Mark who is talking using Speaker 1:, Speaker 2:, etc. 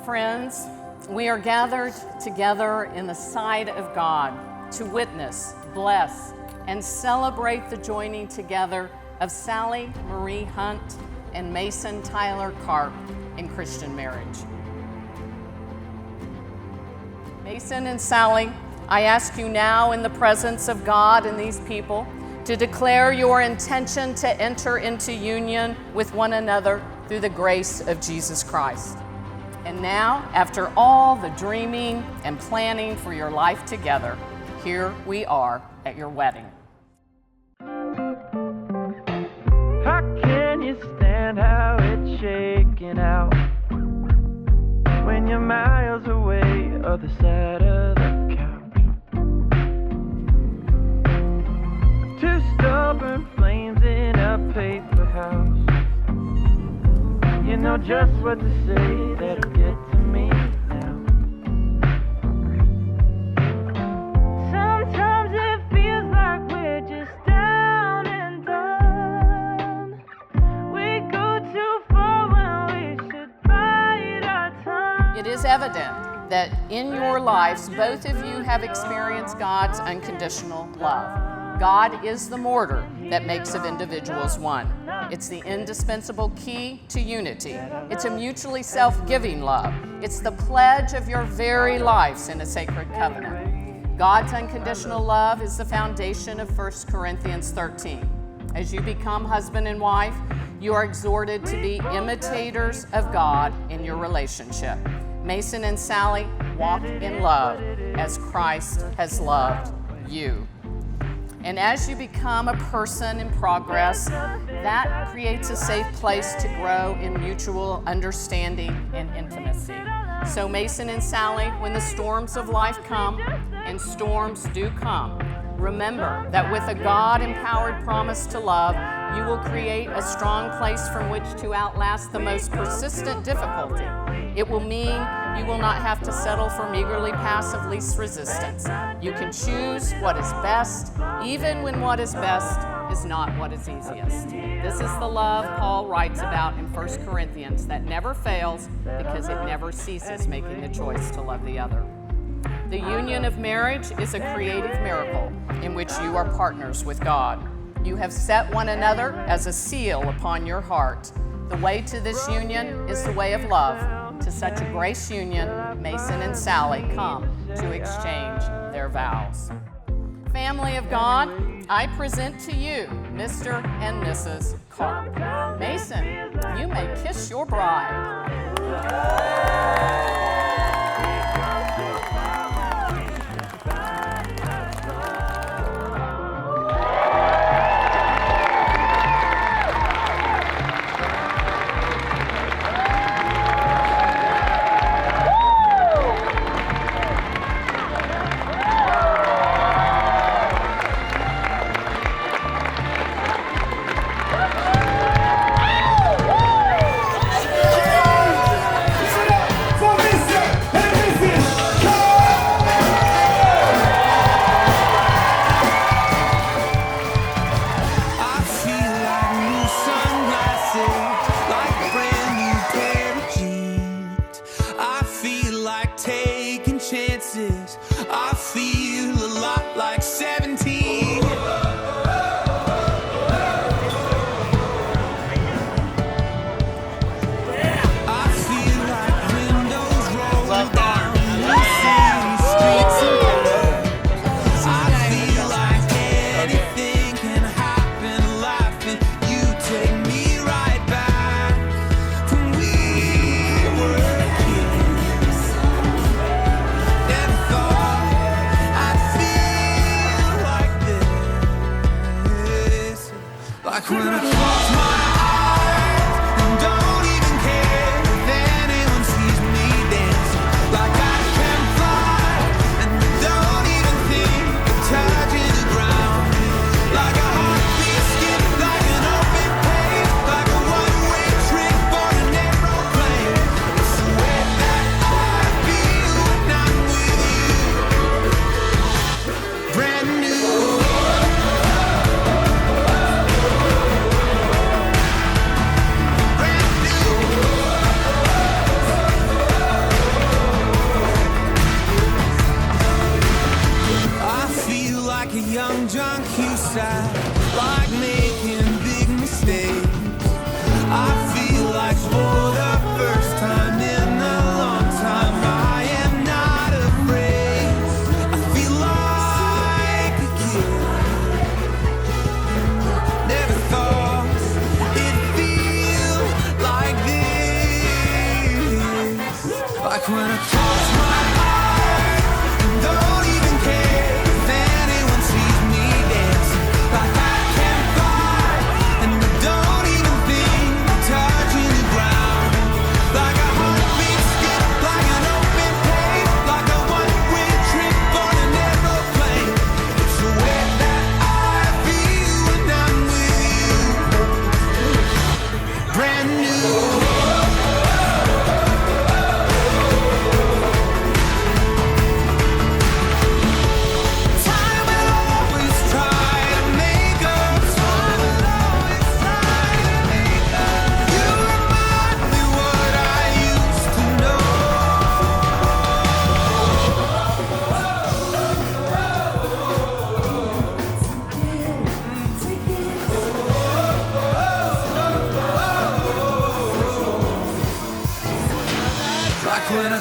Speaker 1: Friends, we are gathered together in the sight of God to witness, bless, and celebrate the joining together of Sally Marie Hunt and Mason Tyler Karp in Christian marriage. Mason and Sally, I ask you now in the presence of God and these people to declare your intention to enter into union with one another through the grace of Jesus Christ. And now, after all the dreaming and planning for your life together, here we are at your wedding.
Speaker 2: How can you stand how it's shaking out when you're miles away, other side of the couch? Two stubborn flames in a paper house. You know just what to say that'll get to me now. Sometimes it feels like we're just down and done. We go too far when we should bide our time.
Speaker 1: It is evident that in your lives, both of you have experienced God's unconditional love. God is the mortar that makes of individuals one. It's the indispensable key to unity. It's a mutually self-giving love. It's the pledge of your very lives in a sacred covenant. God's unconditional love is the foundation of 1 Corinthians 13. As you become husband and wife, you are exhorted to be imitators of God in your relationship. Mason and Sally, walk in love as Christ has loved you. And as you become a person in progress, that creates a safe place to grow in mutual understanding and intimacy. So Mason and Sally, when the storms of life come, and storms do come, remember that with a God-empowered promise to love, you will create a strong place from which to outlast the most persistent difficulty. It will mean you will not have to settle for meagerly passive least resistance. You can choose what is best, even when what is best is not what is easiest. This is the love Paul writes about in 1 Corinthians that never fails because it never ceases making the choice to love the other. The union of marriage is a creative miracle in which you are partners with God. You have set one another as a seal upon your heart. The way to this union is the way of love. To such a grace union, Mason and Sally come to exchange their vows. Family of God, I present to you Mr. and Mrs. Karp. Mason, you may kiss your bride.
Speaker 3: I feel a lot like 17. I feel like windows roll down the city streets of gold. I feel like anything can happen in life, and you take me right back when we were kids. Never thought I'd feel like this. Like when I close my eyes and don't even care if anyone sees me dancing. Like I can fly and don't even think of touching the ground. Like a heartbeat skip, like an open page, like a one-way trip on an aeroplane. It's the way that I feel when I'm with you. Brand new. Like when I close my eyes and don't even care if anyone sees me dancing. Like I can fly and I don't even think I'm touching the ground. Like a heartbeat skip, like an open page, like a one-way trip on an aeroplane. It's the way that I feel when I'm with you. Brand new. Like when I